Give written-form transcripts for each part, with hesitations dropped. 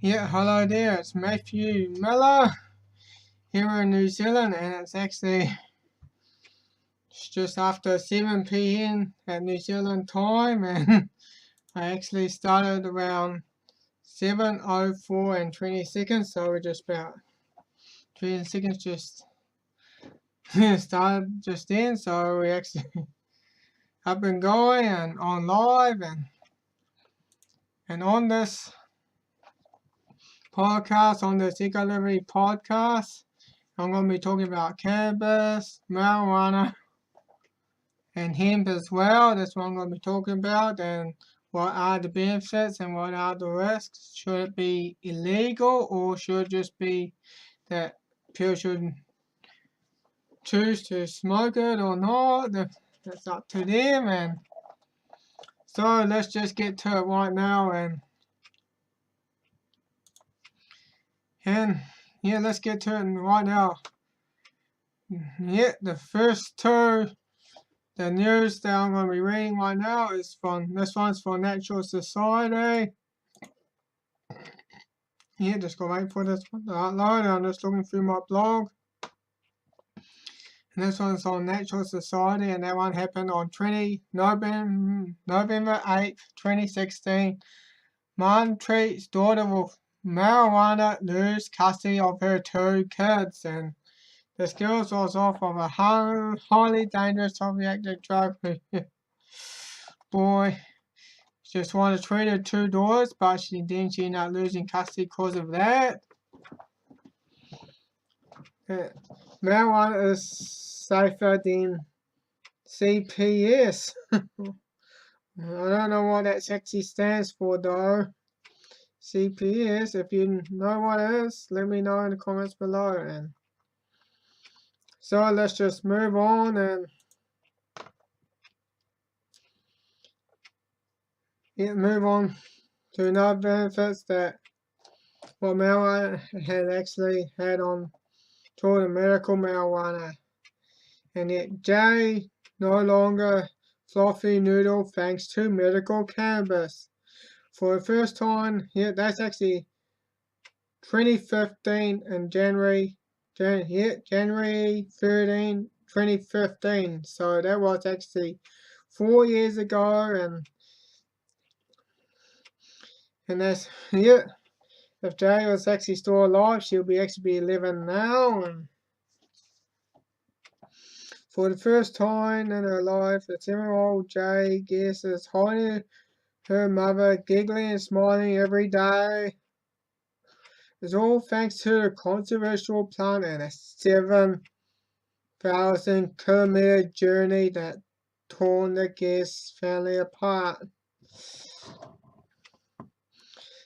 Yeah, hello there, it's Matthew Miller here in New Zealand, and it's just after 7 p.m. at New Zealand time, and I actually started around 7:04 and 20 seconds, so we're just about 20 seconds just started just then, so we actually up and going and on live and on this podcast, on this Eco Liberty podcast. I'm going to be talking about cannabis, marijuana, and hemp as well. That's what I'm going to be talking about. And what are the benefits and what are the risks? Should it be illegal or should it just be that people should choose to smoke it or not? That's up to them. And so let's just get to it right now. And yeah, let's get to it right now. Yeah, the first two. The news that I'm going to be reading right now is from, this one's from Natural Society. Yeah, just go wait for this one to upload. I'm just looking through my blog. And this one's on Natural Society, and that one happened on November 8th, 2016. Mom treats daughter with marijuana, lose custody of her two kids. And this girl was off of a highly dangerous psychoactive drug. Boy. Just wanted to treat her two daughters, but she ended up losing custody because of that. Marijuana is safer than CPS. I don't know what that actually stands for though. CPS, if you know what it is, let me know in the comments below. And so let's just move on and move on to another benefits that what marijuana had actually had on toward the medical marijuana. And yet J no longer fluffy noodle thanks to medical cannabis. For the first time, yeah, that's actually 2015 and January 13, 2015. So that was actually 4 years ago, and that's yeah. If Jay was actually still alive, she'll be actually living now. And for the first time in her life, the 7-year-old Jay guesses holding her mother, giggling and smiling every day. It's all thanks to the controversial plant and a 7,000-kilometer journey that torn the Guest family apart.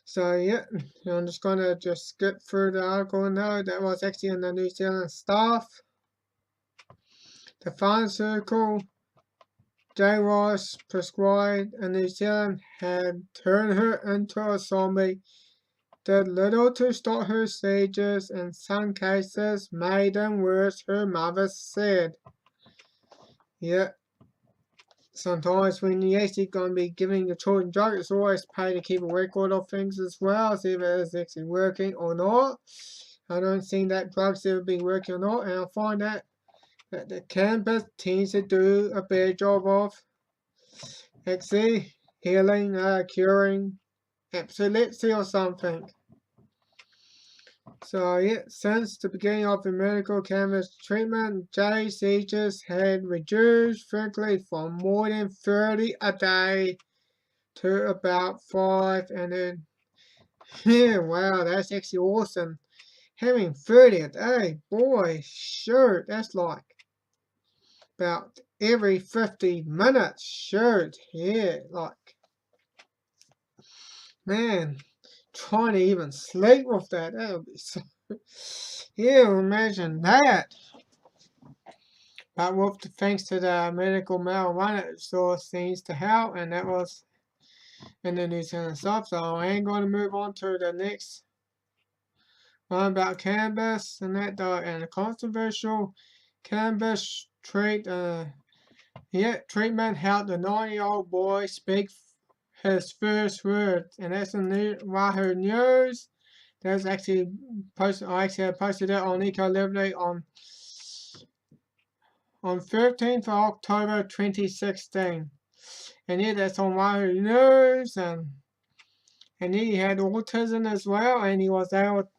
So yeah, I'm just gonna skip through the article now. That was actually in the New Zealand Staff. The pharmaceutical J was prescribed in New Zealand had turned her into a zombie, did little to stop her seizures, in some cases made them worse, her mother said. Yeah, sometimes when you actually going to be giving your children drugs, it's always paid to keep a record of things as well, see if it is actually working or not. I don't think that drugs ever been working or not, and I find that the cannabis tends to do a better job of actually healing, curing epilepsy or something. So yeah, since the beginning of the medical cannabis treatment, Jay's seizures had reduced frequently from more than 30 a day to about 5, and then yeah, wow, that's actually awesome. Having 30 a day, boy, sure, that's like about every 50 minutes, sure, yeah, like, man, trying to even sleep with that would be so, yeah, imagine that. But with thanks to the medical marijuana, it sure seems to help, and that was in the New Zealand stuff. So I ain't going to move on to the next one about cannabis and that, though, and the controversial cannabis treatment helped the 9-year-old boy speak his first words, and that's in Wahoo News. There's actually I actually posted it on Eco Liberty on 13th of October 2016. And yeah, that's on Wahoo News, and he had autism as well, and he was able,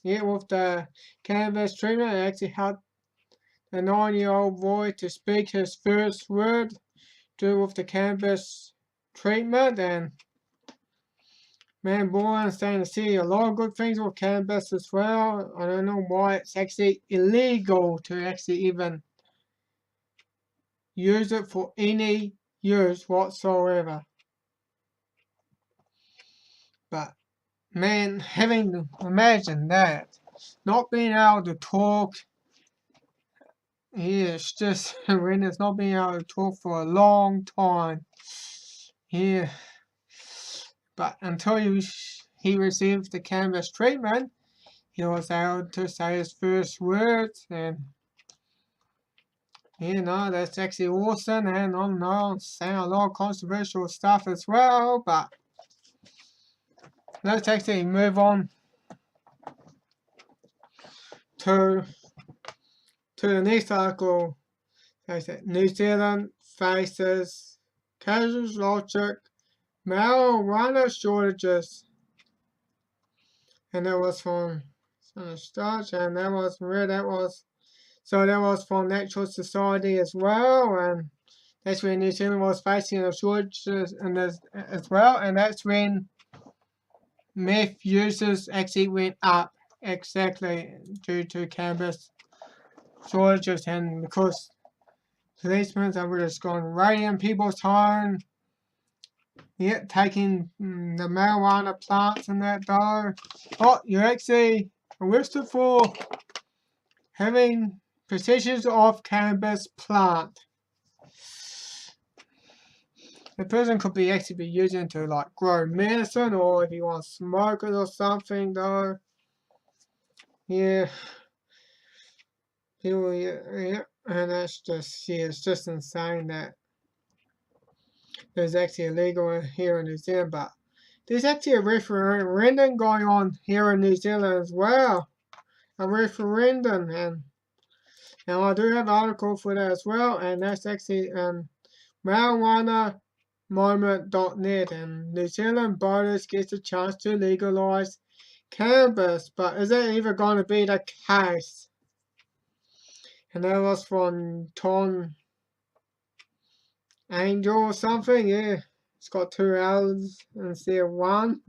with the cannabis treatment, it actually helped the 9-year-old boy to speak his first word with the cannabis treatment. And man, boy, I'm starting to see a lot of good things with cannabis as well. I don't know why it's actually illegal to actually even use it for any use whatsoever. But man, imagine that, not being able to talk. Yeah, it's just when it's not being able to talk for a long time. Yeah, but until he received the cannabis treatment, he was able to say his first words, and that's actually awesome. And I know I'm saying a lot of controversial stuff as well, but let's actually move on to the next article. New Zealand faces catastrophic marijuana shortages. And that was from Starch, and that was where that was. So that was from Natural Society as well, and that's when New Zealand was facing a shortage in this as well, and that's when meth users actually went up exactly due to cannabis shortages, and because policemen were just going right in people's home, taking the marijuana plants and that though. Oh, you're actually arrested for having possessions of cannabis plant. The person could be actually be using to like grow medicine, or if you want to smoke it or something though. Yeah. People, and that's just, it's just insane that there's actually illegal here in New Zealand, but there's actually a referendum going on here in New Zealand as well. A referendum, and I do have an article for that as well, and that's actually marijuanamoment.net, and New Zealand voters get a chance to legalize cannabis, but is that even going to be the case? And that was from Tom Angel or something, yeah. It's got 2 L's instead of 1.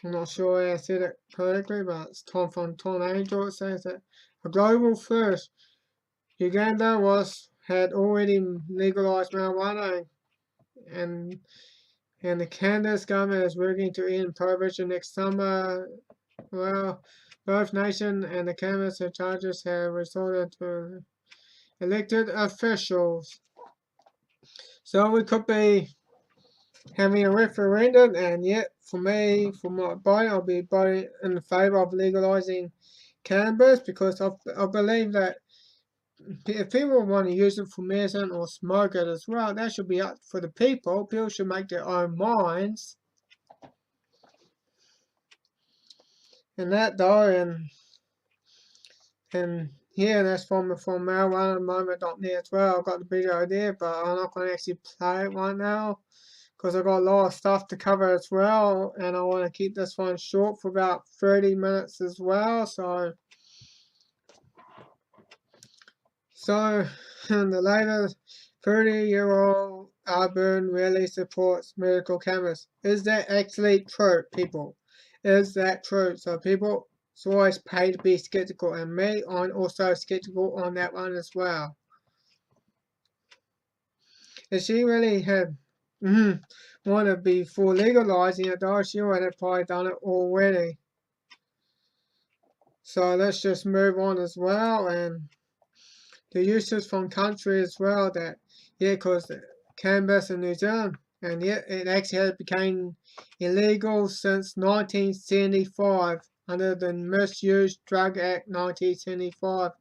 I'm not sure I said it correctly, but it's Tom from Tom Angel. It says that a global first, Uganda had already legalized marijuana, and the Canada's government is working to end prohibition next summer. Well, both nation and the cannabis charges have resorted to elected officials. So we could be having a referendum, and yet for me, for my body, I'll be voting in favour of legalizing cannabis, because I believe that if people want to use it for medicine or smoke it as well, that should be up for the people. People should make their own minds. And that though, and yeah, that's from marijuanamoment.net as well. I've got the video there, but I'm not going to actually play it right now, because I've got a lot of stuff to cover as well, and I want to keep this one short for about 30 minutes as well. So the latest 30-year-old Auburn really supports medical cannabis. Is that actually true, people? Is that true? So people, it's always pay to be skeptical, and me, I'm also skeptical on that one as well. If she really had want to be for legalizing it though, she would have probably done it already. So let's just move on as well, and the uses from country as well, that because cannabis in New Zealand, and it actually became illegal since 1975 under the Misuse Drug Act 1975,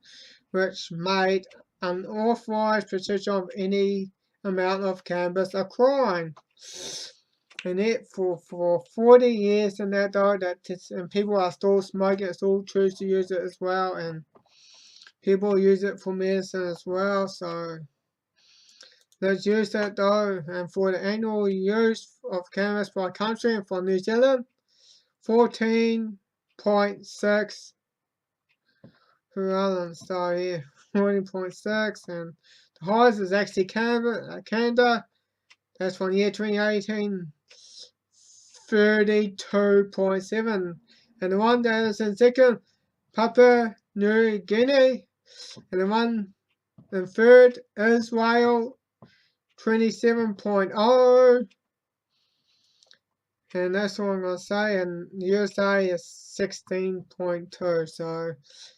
which made unauthorized possession of any amount of cannabis a crime. and it for 40 years and that though, and people are still smoking, still choose to use it as well, and people use it for medicine as well. So let's use that though. And for the annual use of cannabis by country and for New Zealand, 14.6 per annum. So yeah, 14.6, and the highest is actually Canada. That's from year 2018, 32.7. And the one that is in second, Papua New Guinea. And the one in third, Israel, 27.0. And that's what I'm going to say. And USA is 16.2. So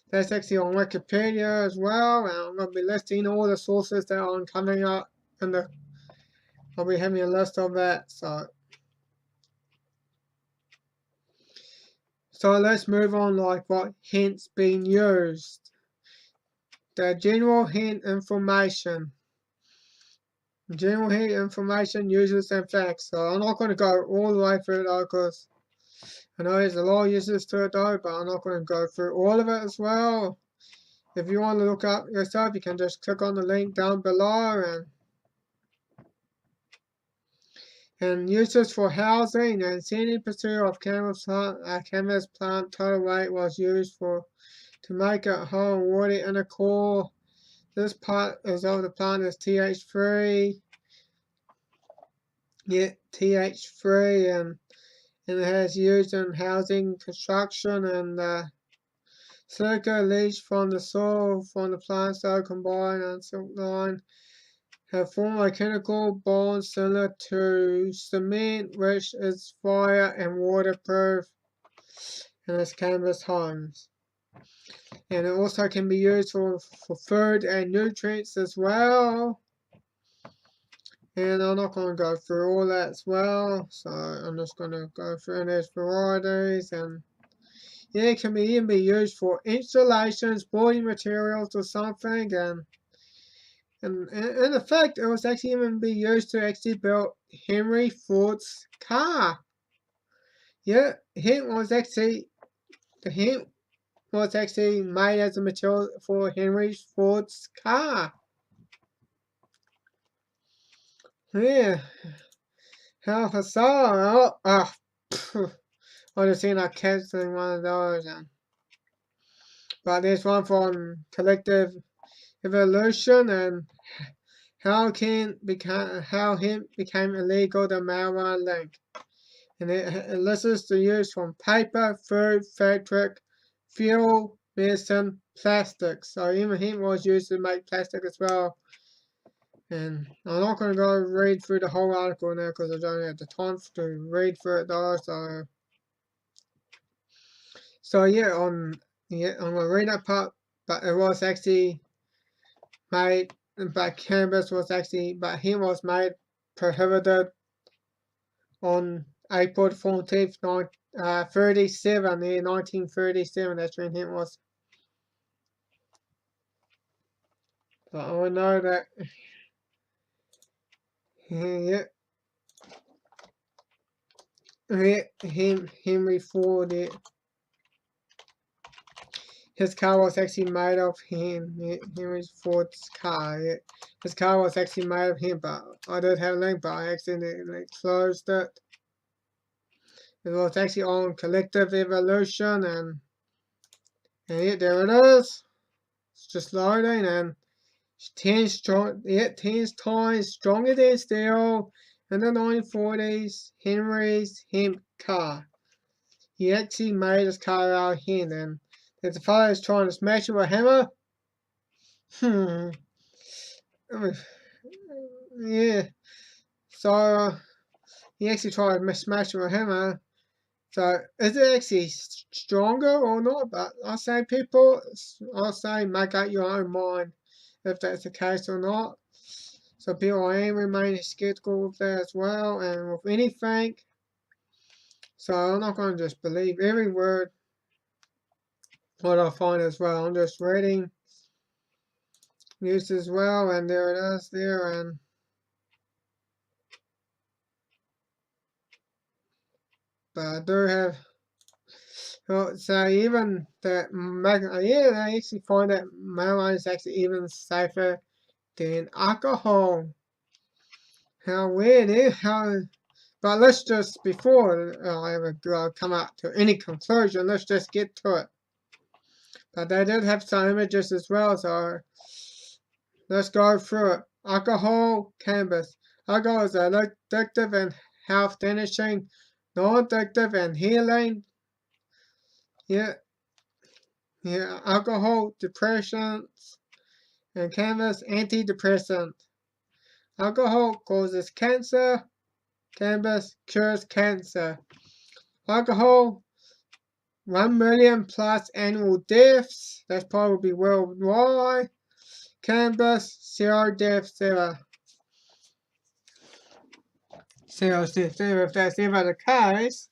that's actually on Wikipedia as well. And I'm going to be listing all the sources that are coming up. And I'll be having a list of that. So let's move on, like what hint's being used. The general hint information. General hint information, uses and facts. So I'm not going to go all the way through it though, because I know there's a lot of uses to it though, but I'm not going to go through all of it as well. If you want to look up yourself, you can just click on the link down below. And uses for housing, and 70% of cannabis plant total weight was used to make it home woody in the core. This part is of the plant is TH3. Yeah, TH3, and it has used in housing construction, and silica leached from the soil from the plant cell combined and silk line have formed a chemical bond similar to cement, which is fire and waterproof in its cannabis homes. And it also can be used for food and nutrients as well. And I'm not going to go through all that as well, so I'm just going to go through those varieties. And yeah, it can even be used for installations, building materials or something. And in effect, it was actually even be used to actually build Henry Ford's car. Yeah, the hint was actually made as a material for Henry Ford's car. Yeah, how bizarre! I just seen a canceling one of those. But there's one from Collective Evolution, and how hemp became illegal, the marijuana link. And it lists the use from paper, food, fabric, fuel, medicine, plastics. So even hemp was used to make plastic as well. And I'm not going to go read through the whole article now because I don't have the time to read through it though. So yeah, I'm going to read that part. But it was actually made, but cannabis was actually, but hemp was made prohibited on April 14th, 1937. That's when hemp was. So I would know that. Yeah, Henry Ford. His car was actually made of hemp. Henry Ford's car. Yeah. His car was actually made of hemp, but I did have a link, but I accidentally closed it. It was actually on Collective Evolution, and yeah, there it is. It's just loading, and 10 times stronger than steel. In the 1940s, Henry's hemp car. He actually made his car out of hemp, and if the fellow is trying to smash it with a hammer, yeah. So he actually tried to smash it with a hammer. So is it actually stronger or not? But I say make up your own mind if that's the case or not. So people I am remaining skeptical with that as well, and with anything. So I'm not going to just believe every word what I find as well. I'm just reading news as well, and there it is there, and but I do have. So even that, yeah, they actually find that marijuana is actually even safer than alcohol. How weird, eh? But let's just, before I ever come out to any conclusion, let's just get to it. But they did have some images as well, so let's go through it. Alcohol, cannabis. Alcohol is addictive and health damaging, non-addictive and healing. Yeah, alcohol, depressions, and cannabis, antidepressant. Alcohol causes cancer, cannabis cures cancer. Alcohol, 1 million plus annual deaths, that's probably worldwide. Cannabis, 0 deaths, 0. 0 deaths, 0 if that's ever the case.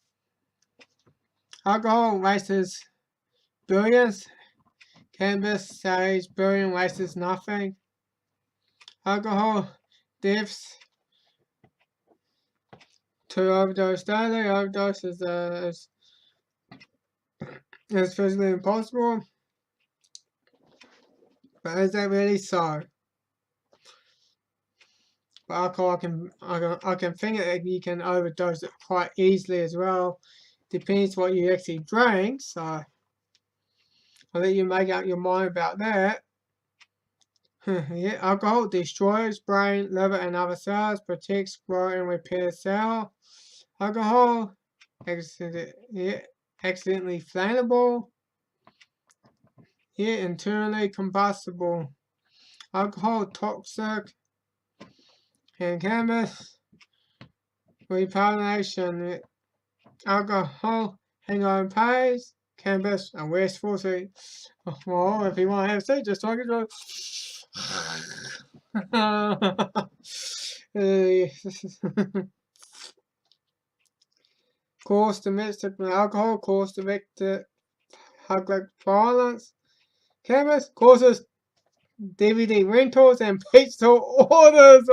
Alcohol wastes billions. Cannabis saves billion wastes nothing. Alcohol deaths to overdose daily. Overdose is physically impossible. But is that really so? But alcohol, I can think that you can overdose it quite easily as well. Depends what you actually drink, so I'll let you make up your mind about that. Yeah, alcohol destroys brain, liver, and other cells, protects, grow, and repair cell. Alcohol, accidentally flammable. Yeah, internally combustible. Alcohol, toxic. And cannabis, repollination. Alcohol, hangover pays. Cannabis, a wasteful thing. Well, if you want to have sex, just talk it through. Cause domestic alcohol, cause domestic violence. Cannabis causes DVD rentals and pizza orders.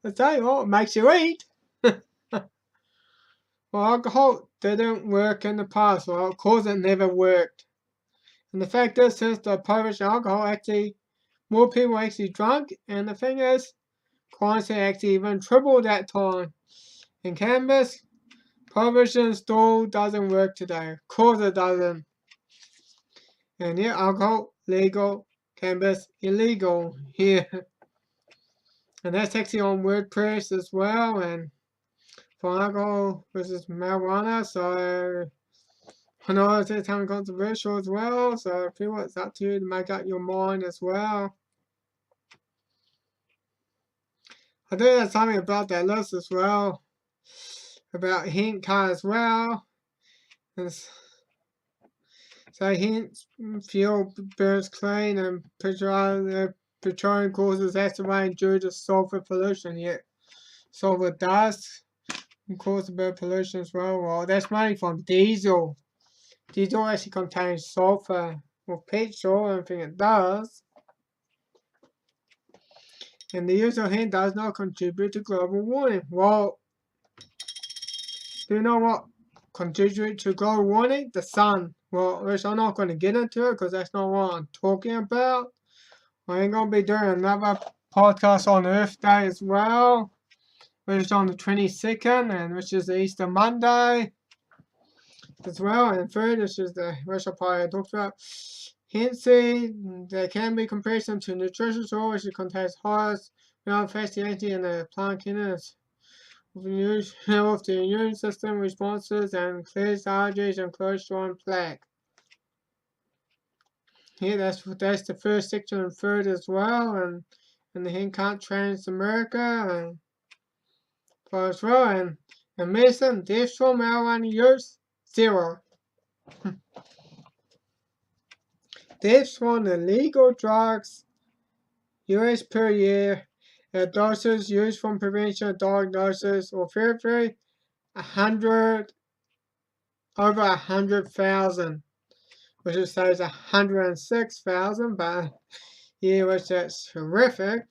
I tell you what, it makes you eat. Well, alcohol didn't work in the past, well, of course it never worked. And the fact is, since the prohibition of alcohol, actually, more people actually drunk, and the thing is, crime actually even tripled that time. In cannabis, prohibition still doesn't work today. Of course it doesn't. And yeah, alcohol, legal, cannabis, illegal here. And that's actually on WordPress as well, and for alcohol versus marijuana, so I know it's kind of controversial as well, so I feel it's up to you to make up your mind as well. I do have something about that list as well, about T.M.K as well. So hint fuel burns clean and petroleum causes acid rain due to sulfur pollution, yet sulfur dust can cause a bit of pollution as well. Well, that's mainly from diesel. Diesel actually contains sulfur. Well, petrol, I don't think it does. And the use of hint does not contribute to global warming. Well, do you know what contributes to global warming? The sun. Well, which I'm not going to get into it because that's not what I'm talking about. I ain't going to be doing another podcast on Earth Day as well, which is on the 22nd, and which is the Easter Monday as well. And third, which is the which I probably talked about. Hence, there can be comparison to nutritional soil, which contains highest amount of fatty acid in the plant kidneys. Of the immune system responses and clears allergies and cholesterol and plaque. Yeah, that's the first section and third as well, and the hint can't trans America and for as well, and medicine, deaths from marijuana use, 0. Deaths from illegal drugs, US per year, doses used from prevention, diagnosis, or therapy, 100, over 100,000, which it says 106,000, but yeah, which that's horrific.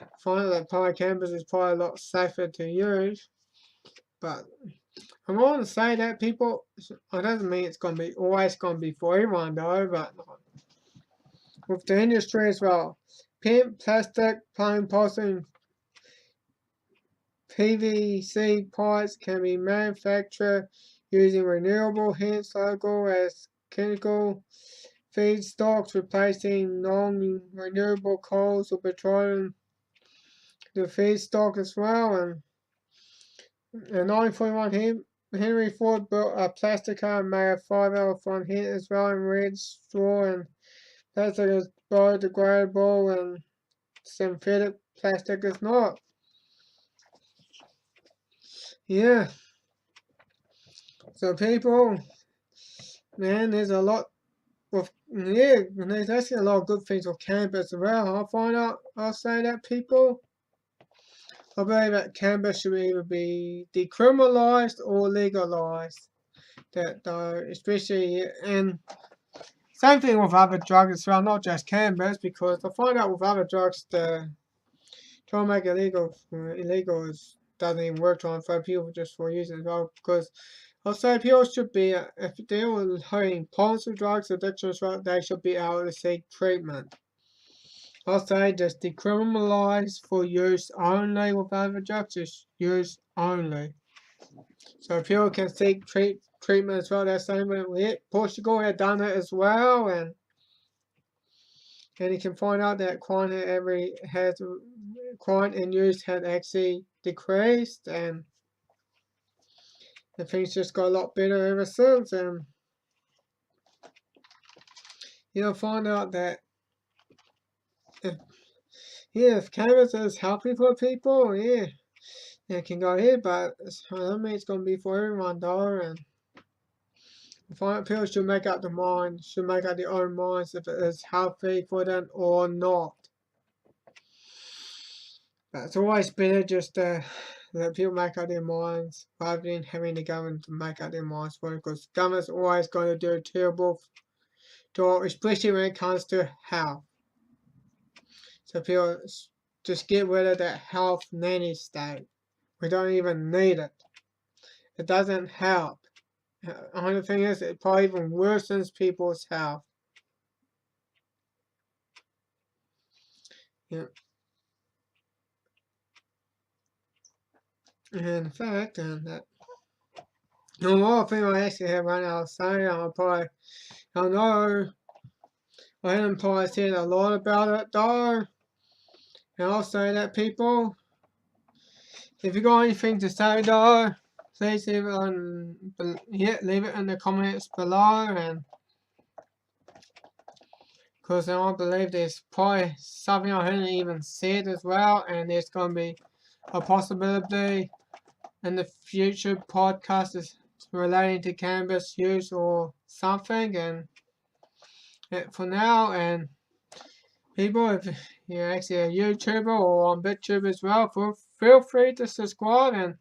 I find that probably cannabis is probably a lot safer to use, but I want to say that people, it doesn't mean it's going to be always going to be for everyone though, but with the industry as well. Paint, plastic, plain pulsing PVC pipes can be manufactured using renewable, hence logo as chemical feedstocks, replacing non-renewable coals or petroleum the feedstock as well. And in 1941, Henry Ford built a plastic car made of 5L front head as well in red straw, and plastic is biodegradable and synthetic plastic is not. Yeah, so people, man, there's a lot there's actually a lot of good things with cannabis as well. I'll say that people, I believe that cannabis should either be decriminalized or legalized. That though, especially, and same thing with other drugs as well, not just cannabis, because I find out with other drugs, the trying to make it illegal doesn't even work, trying to throw people just for using it as well, because I'll say people should be, if they were having problems with drugs, addiction as well, they should be able to seek treatment. I'll say just decriminalize for use only with other drugs, just use only. So people can seek treatment as well. That's same with it. Portugal had done it as well, and you can find out that crime and use had actually decreased, and the things just got a lot better ever since. And you'll find out that if cannabis is healthy for people, it can go ahead, but I don't mean it's going to be for everyone though. And people should make up their mind, should make up their own minds if it is healthy for them or not. But it's always better just to let people make up their minds rather than having the government to make up their minds for it, because the government's always going to do a terrible job, especially when it comes to health. So people just get rid of that health nanny state. We don't even need it. It doesn't help. The only thing is, it probably even worsens people's health. Yeah. And in fact, and that one more thing I actually have right now to say, I know I haven't probably said a lot about it though. And I'll say that people, if you got anything to say though, please leave it in the comments below, and because I believe there's probably something I haven't even said as well, and there's going to be a possibility in the future podcasts relating to cannabis use or something. And for now, and people, if you're actually a YouTuber or on BitTube as well, feel free to subscribe, and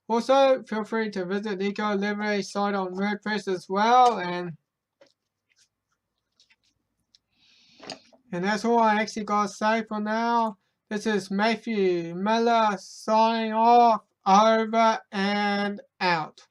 also feel free to visit the Eco Liberty site on WordPress as well. And that's all I actually got to say for now. This is Matthew Miller signing off, over and out.